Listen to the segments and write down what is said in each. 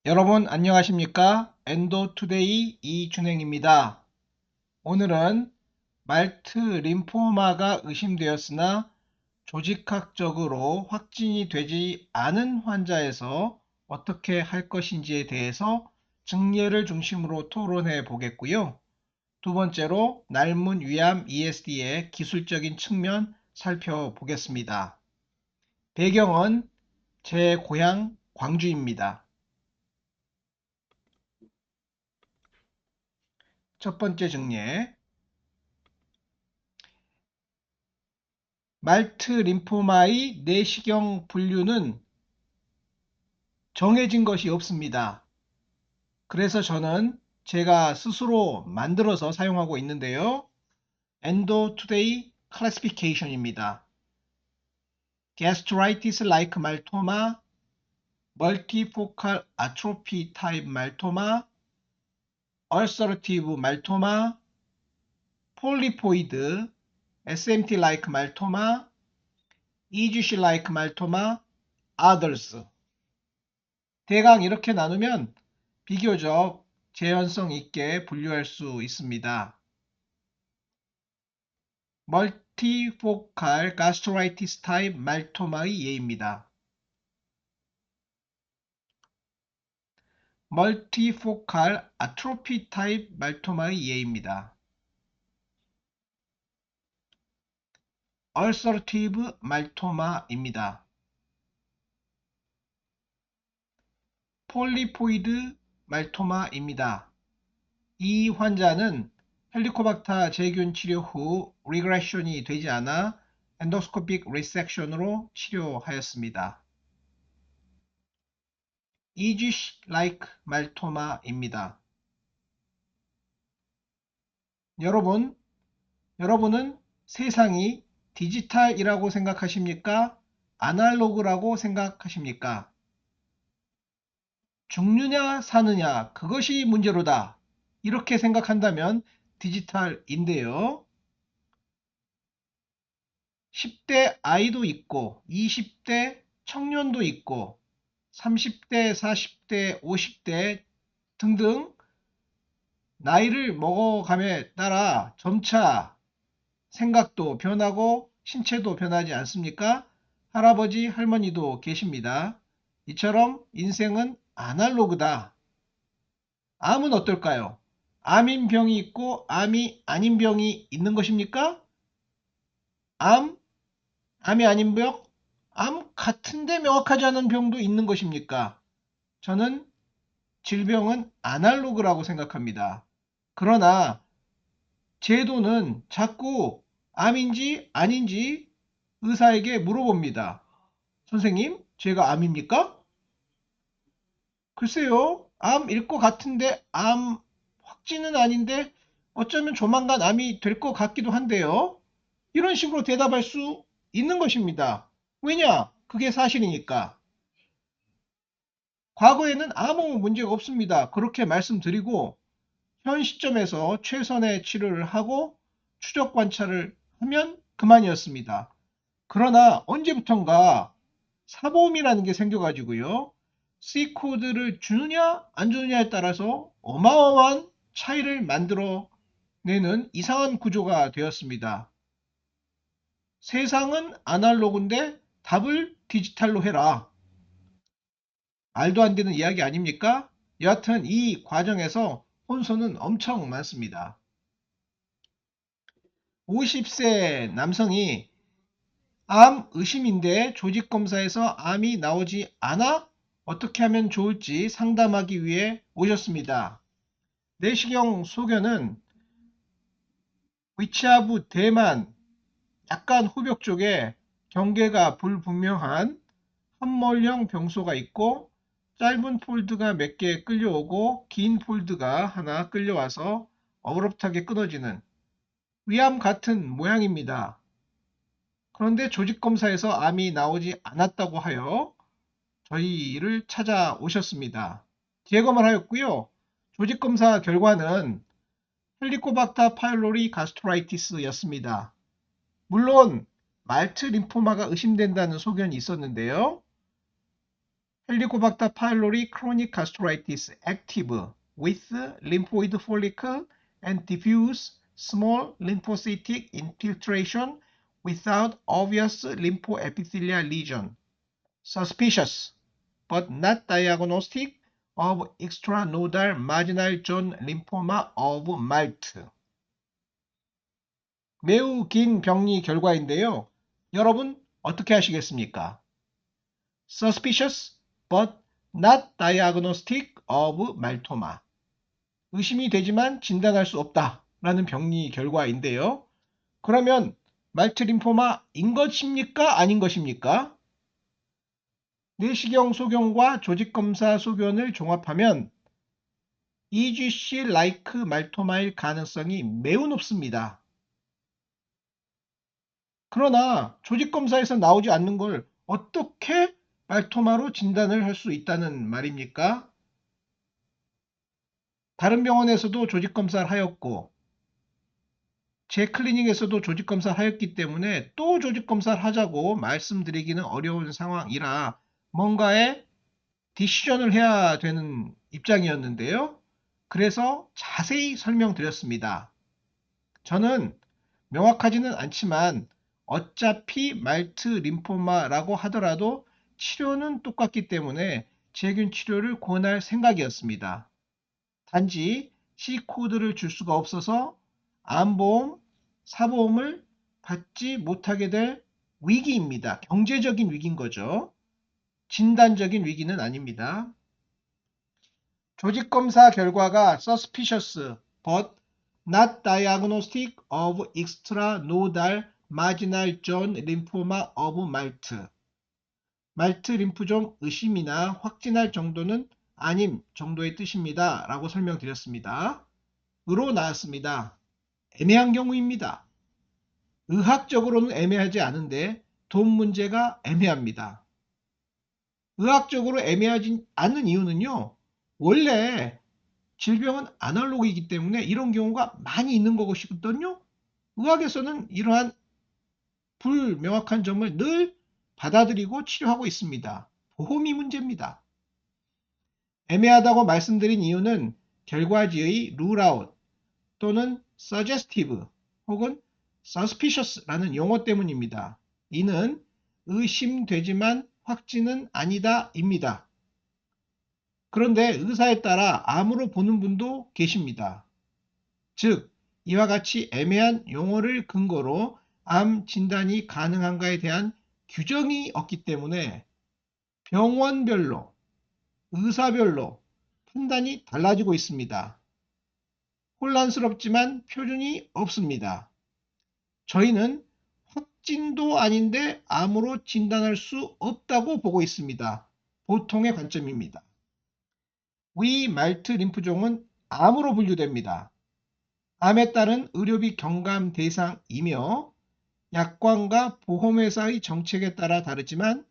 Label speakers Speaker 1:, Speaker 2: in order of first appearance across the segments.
Speaker 1: 여러분 안녕하십니까? 엔도투데이 이준행입니다. 오늘은 말트 림포마가 의심되었으나 조직학적으로 확진이 되지 않은 환자에서 어떻게 할 것인지에 대해서 증례를 중심으로 토론해 보겠고요. 두 번째로 낡은 위암 ESD의 기술적인 측면 살펴보겠습니다. 배경은 제 고향 광주입니다. 첫 번째 증례. 말트 림포마의 내시경 분류는 정해진 것이 없습니다. 그래서 저는 제가 스스로 만들어서 사용하고 있는데요. 엔도투데이 클래시피케이션입니다. gastritis like 말토마, multifocal atrophy type 말토마, ulcerative 말토마, polypoid, SMT like 말토마, EGC like 말토마, others. 대강 이렇게 나누면 비교적 재현성 있게 분류할 수 있습니다. 멀티포칼 가스트라이티스 타입 말토마의 예입니다. 멀티포칼 아트로피 타입 말토마의 예입니다. 얼서티브 말토마입니다. 폴리포이드 말토마입니다. 이 환자는 헬리코박터 제균 치료 후 리그레션이 되지 않아 엔도스코픽 리섹션으로 치료하였습니다. EGC like 말토마입니다. 여러분은 세상이 디지털이라고 생각하십니까? 아날로그라고 생각하십니까? 죽느냐 사느냐 그것이 문제로다. 이렇게 생각한다면 디지털인데요. 10대 아이도 있고 20대 청년도 있고 30대, 40대, 50대 등등 나이를 먹어감에 따라 점차 생각도 변하고 신체도 변하지 않습니까? 할아버지, 할머니도 계십니다. 이처럼 인생은 아날로그다. 암은 어떨까요? 암인 병이 있고 암이 아닌 병이 있는 것입니까? 암, 암이 아닌 병, 암 같은데 명확하지 않은 병도 있는 것입니까? 저는 질병은 아날로그라고 생각합니다. 그러나 제도는 자꾸 암인지 아닌지 의사에게 물어봅니다. 선생님, 제가 암입니까? 글쎄요, 암일 것 같은데 암 확진은 아닌데 어쩌면 조만간 암이 될 것 같기도 한데요. 이런 식으로 대답할 수 있는 것입니다. 왜냐? 그게 사실이니까. 과거에는 아무 문제가 없습니다. 그렇게 말씀드리고 현 시점에서 최선의 치료를 하고 추적 관찰을 하면 그만이었습니다. 그러나 언제부턴가 사보험이라는 게 생겨가지고요. C코드를 주느냐 안 주느냐에 따라서 어마어마한 차이를 만들어내는 이상한 구조가 되었습니다. 세상은 아날로그인데 답을 디지털로 해라. 말도 안 되는 이야기 아닙니까? 여하튼 이 과정에서 혼선은 엄청 많습니다. 50세 남성이 암 의심인데 조직검사에서 암이 나오지 않아 어떻게 하면 좋을지 상담하기 위해 오셨습니다. 내시경 소견은 위치하부 대만 약간 후벽 쪽에 경계가 불분명한 함몰형 병소가 있고 짧은 폴드가 몇 개 끌려오고 긴 폴드가 하나 끌려와서 어그럽하게 끊어지는 위암 같은 모양입니다. 그런데 조직검사에서 암이 나오지 않았다고 하여 저희를 찾아오셨습니다. 재검을 하였고요. 조직검사 결과는 헬리코박터 파일로리 가스트라이티스였습니다. 물론 말트 림포마가 의심된다는 소견이 있었는데요. 헬리코박터 파일로리 chronic gastritis active with lymphoid follicle and diffuse small lymphocytic infiltration without obvious lymphoepithelial lesion. Suspicious, but not diagnostic of extranodal marginal zone lymphoma of MALT. 매우 긴 병리 결과인데요. 여러분 어떻게 하시겠습니까? Suspicious, but not diagnostic of 말토마. 의심이 되지만 진단할 수 없다 라는 병리 결과인데요. 그러면 말트 림포마인 것입니까? 아닌 것입니까? 내시경 소견과 조직검사 소견을 종합하면 EGC-like 말토마일 가능성이 매우 높습니다. 그러나 조직검사에서 나오지 않는 걸 어떻게 말토마로 진단을 할 수 있다는 말입니까? 다른 병원에서도 조직검사를 하였고 제 클리닉에서도 조직검사를 하였기 때문에 또 조직검사를 하자고 말씀드리기는 어려운 상황이라 뭔가에 디시전을 해야 되는 입장이었는데요. 그래서 자세히 설명드렸습니다. 저는 명확하지는 않지만 어차피 말트 림포마라고 하더라도 치료는 똑같기 때문에 제균 치료를 권할 생각이었습니다. 단지 C코드를 줄 수가 없어서 암보험, 사보험을 받지 못하게 될 위기입니다. 경제적인 위기인 거죠. 진단적인 위기는 아닙니다. 조직검사 결과가 suspicious but not diagnostic of extranodal marginal zone lymphoma of MALT. 말트 림프종 의심이나 확진할 정도는 아님 정도의 뜻입니다. 라고 설명드렸습니다. 으로 나왔습니다. 애매한 경우입니다. 의학적으로는 애매하지 않은데 돈 문제가 애매합니다. 의학적으로 애매하지 않은 이유는요. 원래 질병은 아날로그이기 때문에 이런 경우가 많이 있는 것이거든요. 의학에서는 이러한 불명확한 점을 늘 받아들이고 치료하고 있습니다. 보험이 문제입니다. 애매하다고 말씀드린 이유는 결과지의 룰아웃 또는 suggestive 혹은 suspicious라는 용어 때문입니다. 이는 의심되지만 확진은 아니다 입니다. 그런데 의사에 따라 암으로 보는 분도 계십니다. 즉 이와 같이 애매한 용어를 근거로 암 진단이 가능한가에 대한 규정이 없기 때문에 병원별로 의사별로 판단이 달라지고 있습니다. 혼란스럽지만 표준이 없습니다. 저희는 확진도 아닌데 암으로 진단할 수 없다고 보고 있습니다. 보통의 관점입니다. 위 말트 림프종은 암으로 분류됩니다. 암에 따른 의료비 경감 대상이며 약관과 보험회사의 정책에 따라 다르지만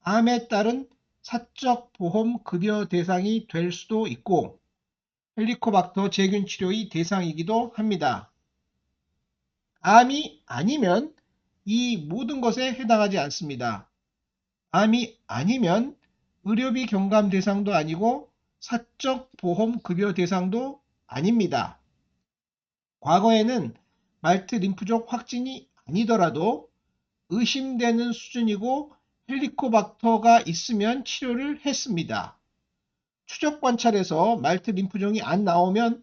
Speaker 1: 암에 따른 사적 보험 급여 대상이 될 수도 있고 헬리코박터 제균 치료의 대상이기도 합니다. 암이 아니면 이 모든 것에 해당하지 않습니다. 암이 아니면 의료비 경감 대상도 아니고 사적 보험 급여 대상도 아닙니다. 과거에는 말트 림프종 확진이 아니더라도 의심되는 수준이고 헬리코박터가 있으면 치료를 했습니다. 추적 관찰에서 말트 림프종이 안 나오면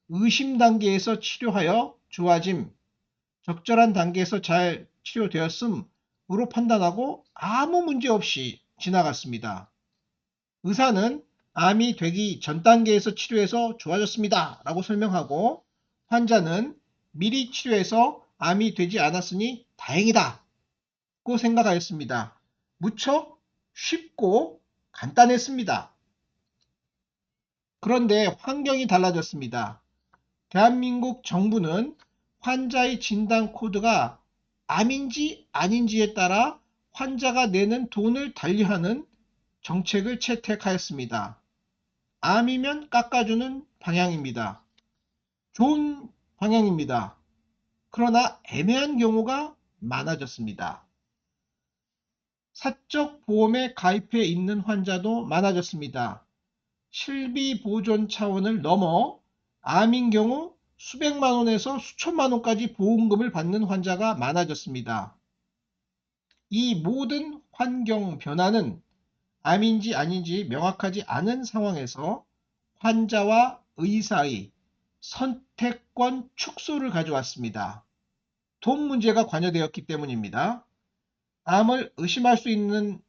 Speaker 1: 의심 단계에서 치료하여 좋아짐, 적절한 단계에서 잘 치료되었음으로 판단하고 아무 문제 없이 지나갔습니다. 의사는 암이 되기 전 단계에서 치료해서 좋아졌습니다 라고 설명하고 환자는 미리 치료해서 암이 되지 않았으니 다행이다 고 생각하였습니다. 무척 쉽고 간단했습니다. 그런데 환경이 달라졌습니다. 대한민국 정부는 환자의 진단 코드가 암인지 아닌지에 따라 환자가 내는 돈을 달리하는 정책을 채택하였습니다. 암이면 깎아주는 방향입니다. 좋은 방향입니다. 그러나 애매한 경우가 많아졌습니다. 사적 보험에 가입해 있는 환자도 많아졌습니다. 실비 보존 차원을 넘어 암인 경우 수백만 원에서 수천만 원까지 보험금을 받는 환자가 많아졌습니다. 이 모든 환경 변화는 암인지 아닌지 명확하지 않은 상황에서 환자와 의사의 선택권 축소를 가져왔습니다. 돈 문제가 관여되었기 때문입니다. 암을 의심할 수 있는데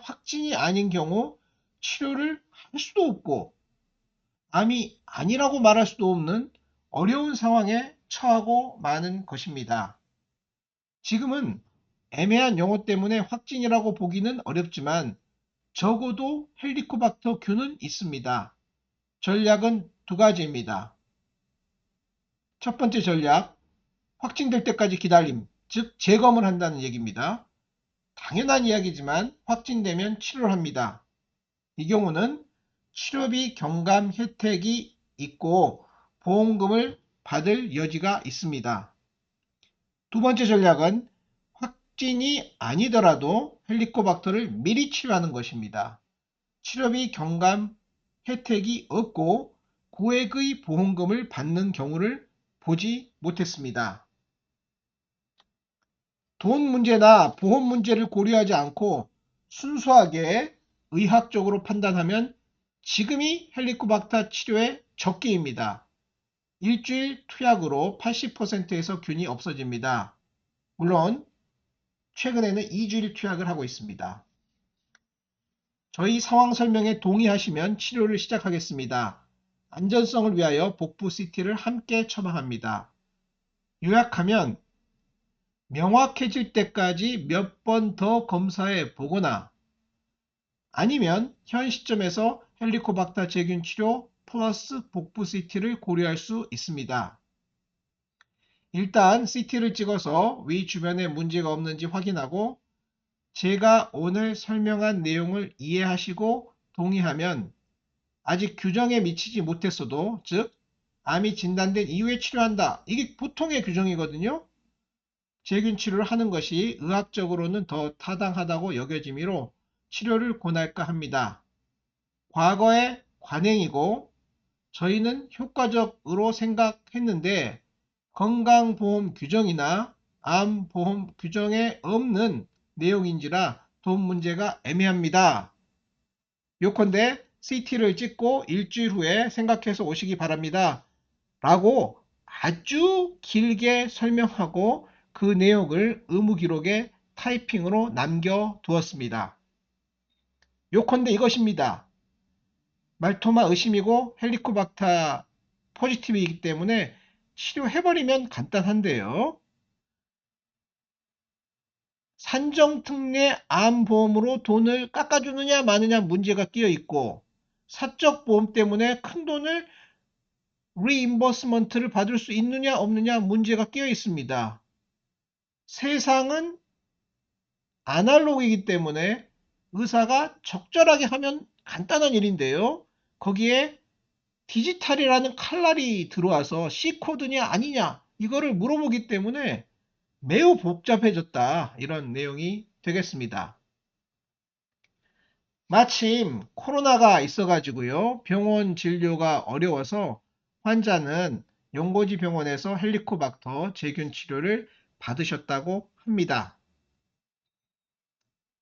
Speaker 1: 확진이 아닌 경우 치료를 할 수도 없고, 암이 아니라고 말할 수도 없는 어려운 상황에 처하고 마는 것입니다. 지금은 애매한 용어 때문에 확진이라고 보기는 어렵지만 적어도 헬리코박터균은 있습니다. 전략은 두 가지입니다. 첫 번째 전략, 확진될 때까지 기다림, 즉 재검을 한다는 얘기입니다. 당연한 이야기지만 확진되면 치료를 합니다. 이 경우는 치료비 경감 혜택이 있고 보험금을 받을 여지가 있습니다. 두 번째 전략은 확진이 아니더라도 헬리코박터를 미리 치료하는 것입니다. 치료비 경감 혜택이 없고 고액의 보험금을 받는 경우를 보지 못했습니다. 돈 문제나 보험 문제를 고려하지 않고 순수하게 의학적으로 판단하면 지금이 헬리코박터 치료의 적기입니다. 일주일 투약으로 80%에서 균이 없어집니다. 물론 최근에는 2주일 투약을 하고 있습니다. 저희 상황 설명에 동의하시면 치료를 시작하겠습니다. 안전성을 위하여 복부 CT를 함께 처방합니다. 요약하면 명확해질 때까지 몇 번 더 검사해 보거나 아니면 현 시점에서 헬리코박터 제균 치료 플러스 복부 CT를 고려할 수 있습니다. 일단 CT를 찍어서 위 주변에 문제가 없는지 확인하고 제가 오늘 설명한 내용을 이해하시고 동의하면 아직 규정에 미치지 못했어도, 즉 암이 진단된 이후에 치료한다, 이게 보통의 규정이거든요. 제균 치료를 하는 것이 의학적으로는 더 타당하다고 여겨지므로 치료를 권할까 합니다. 과거의 관행이고 저희는 효과적으로 생각했는데 건강보험 규정이나 암보험 규정에 없는 내용인지라 돈 문제가 애매합니다. 요컨대 CT를 찍고 일주일 후에 생각해서 오시기 바랍니다. 라고 아주 길게 설명하고 그 내용을 의무기록에 타이핑으로 남겨두었습니다. 요컨대 이것입니다. 말토마 의심이고 헬리코박터 포지티브이기 때문에 치료해버리면 간단한데요. 산정특례 암보험으로 돈을 깎아주느냐 마느냐 문제가 끼어있고 사적 보험 때문에 큰 돈을 리임버스먼트를 받을 수 있느냐 없느냐 문제가 끼어 있습니다. 세상은 아날로그이기 때문에 의사가 적절하게 하면 간단한 일인데요. 거기에 디지털이라는 칼날이 들어와서 C코드냐 아니냐 이거를 물어보기 때문에 매우 복잡해졌다, 이런 내용이 되겠습니다. 마침 코로나가 있어가지고요, 병원 진료가 어려워서 환자는 연고지 병원에서 헬리코박터 제균 치료를 받으셨다고 합니다.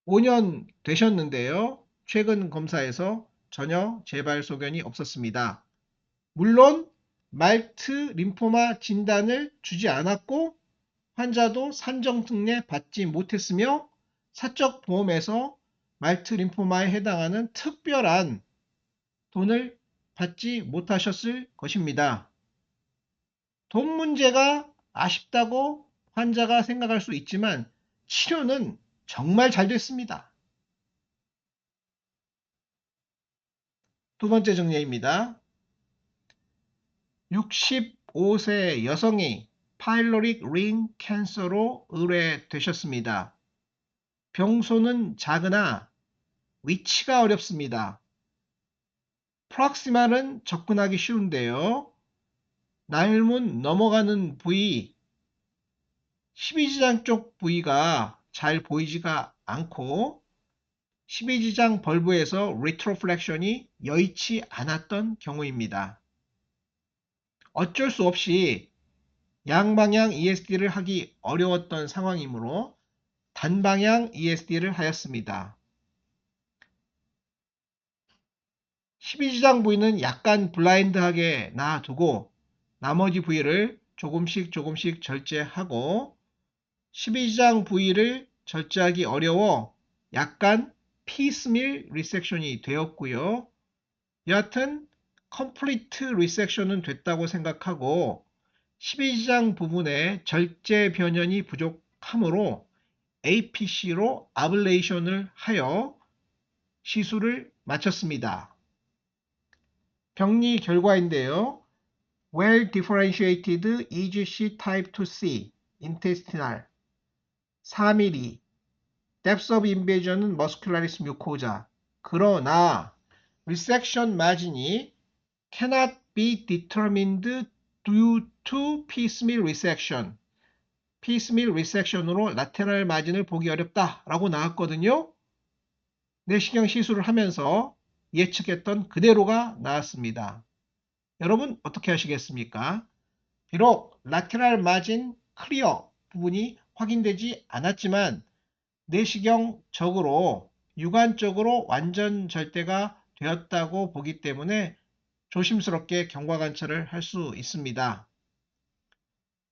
Speaker 1: 5년 되셨는데요, 최근 검사에서 전혀 재발 소견이 없었습니다. 물론 말트 림포마 진단을 주지 않았고 환자도 산정특례 받지 못했으며 사적 보험에서 말트 림포마에 해당하는 특별한 돈을 받지 못하셨을 것입니다. 돈 문제가 아쉽다고 환자가 생각할 수 있지만 치료는 정말 잘 됐습니다. 두 번째 정리입니다. 65세 여성이 파일로릭 링 캔서로 의뢰되셨습니다. 병소는 작으나 위치가 어렵습니다. 프록시말은 접근하기 쉬운데요. 날문 넘어가는 부위, 십이지장 쪽 부위가 잘 보이지가 않고 12지장 벌브에서 리트로플렉션이 여의치 않았던 경우입니다. 어쩔 수 없이 양방향 ESD를 하기 어려웠던 상황이므로 단방향 ESD를 하였습니다. 12지장 부위는 약간 블라인드하게 놔두고 나머지 부위를 조금씩 절제하고 12지장 부위를 절제하기 어려워 약간 피스밀 리섹션이 되었고요. 여하튼 컴플리트 리섹션은 됐다고 생각하고 12지장 부분에 절제 변연이 부족하므로 APC로 아블레이션을 하여 시술을 마쳤습니다. 병리 결과인데요. Well differentiated EGC type 2C intestinal 4mm depth of invasion은 muscularis mucosa. 그러나 resection margin이 cannot be determined due to piecemeal resection. piecemeal resection으로 lateral margin을 보기 어렵다 라고 나왔거든요. 내시경 시술을 하면서 예측했던 그대로가 나왔습니다. 여러분 어떻게 하시겠습니까? 비록 lateral margin clear 부분이 확인되지 않았지만 내시경적으로 육안적으로 완전 절대가 되었다고 보기 때문에 조심스럽게 경과관찰을 할 수 있습니다.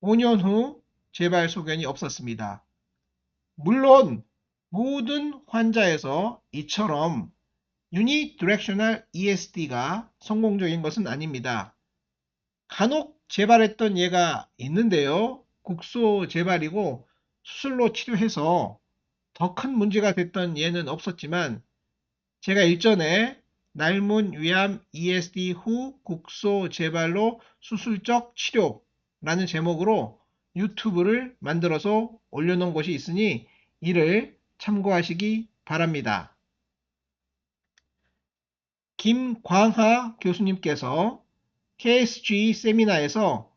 Speaker 1: 5년 후 재발 소견이 없었습니다. 물론 모든 환자에서 이처럼 Unidirectional ESD가 성공적인 것은 아닙니다. 간혹 재발했던 예가 있는데요. 국소 재발이고 수술로 치료해서 더 큰 문제가 됐던 예는 없었지만 제가 일전에 날문 위암 ESD 후 국소 재발로 수술적 치료라는 제목으로 유튜브를 만들어서 올려놓은 것이 있으니 이를 참고하시기 바랍니다. 김광하 교수님께서 KSG 세미나에서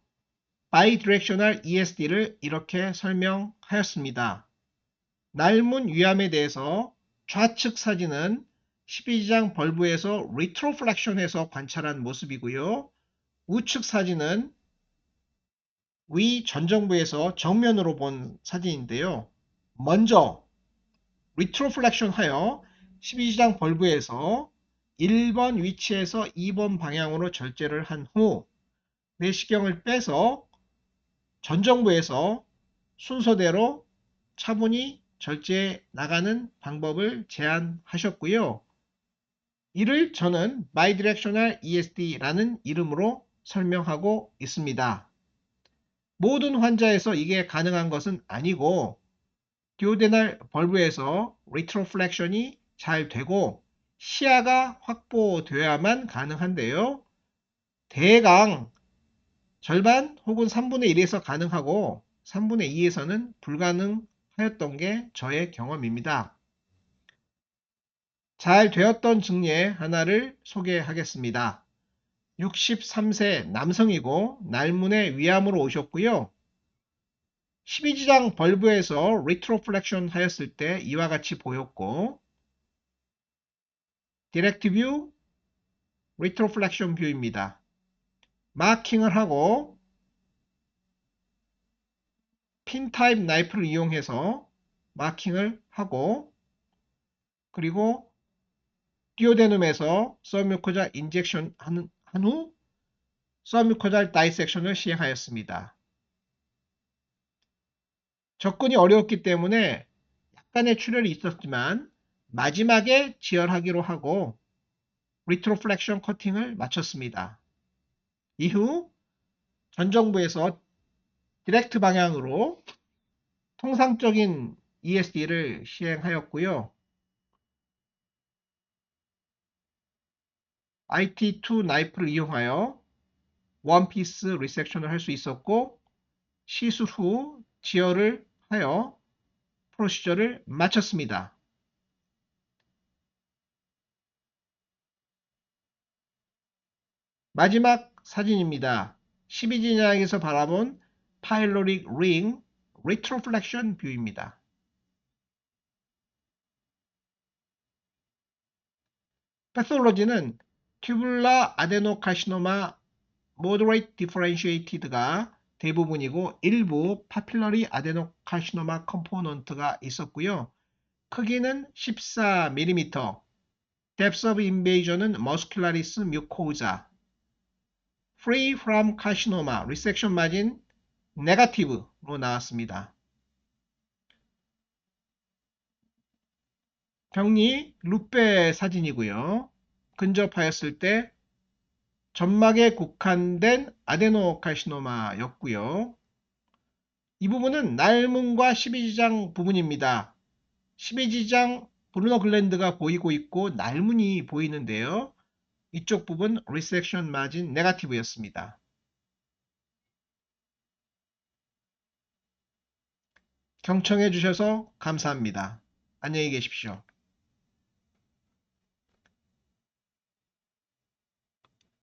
Speaker 1: Bidirectional ESD를 이렇게 설명하였습니다. 날문 위암에 대해서 좌측 사진은 12지장 벌브에서 리트로플렉션에서 관찰한 모습이고요. 우측 사진은 위 전정부에서 정면으로 본 사진인데요. 먼저 리트로플렉션 하여 12지장 벌브에서 1번 위치에서 2번 방향으로 절제를 한 후 내시경을 빼서 전정부에서 순서대로 차분히 절제해 나가는 방법을 제안하셨고요. 이를 저는 Bidirectional ESD라는 이름으로 설명하고 있습니다. 모든 환자에서 이게 가능한 것은 아니고 듀오데날 벌브에서 리트로플렉션이 잘 되고 시야가 확보되어야만 가능한데요. 대강 절반 혹은 3분의 1에서 가능하고 3분의 2에서는 불가능하였던 게 저의 경험입니다. 잘 되었던 증례 하나를 소개하겠습니다. 63세 남성이고 날문에 위암으로 오셨고요. 12지장 벌브에서 리트로플렉션 하였을 때 이와 같이 보였고 디렉트 뷰, 리트로플렉션 뷰입니다. 마킹을 하고 핀 타입 나이프를 이용해서 마킹을 하고 그리고 듀오데눔에서 서뮤코자 인젝션 한 후 서뮤코잘 다이섹션을 시행하였습니다. 접근이 어려웠기 때문에 약간의 출혈이 있었지만 마지막에 지혈하기로 하고 리트로플렉션 커팅을 마쳤습니다. 이후 전정부에서 디렉트 방향으로 통상적인 ESD를 시행하였고요. IT2 나이프를 이용하여 원피스 리섹션을 할 수 있었고 시술 후 지혈을 하여 프로시저를 마쳤습니다. 마지막 사진입니다. 12지장에서 바라본 파일로릭 링 리트로플렉션 뷰입니다. 패솔로지는 튜뷸라 아데노카시노마 moderate differentiated가 대부분이고 일부 파필러리 아데노카시노마 컴포넌트가 있었고요. 크기는 14mm, depth of invasion은 muscularis mucosa, free from carcinoma, resection margin negative로 나왔습니다. 병리 루페 사진이고요. 근접하였을 때 점막에 국한된 아데노카시노마였고요. 이 부분은 날문과 12지장 부분입니다. 12지장 브루너 글랜드가 보이고 있고 날문이 보이는데요. 이쪽 부분 리섹션 마진 네거티브였습니다. 경청해 주셔서 감사합니다. 안녕히 계십시오.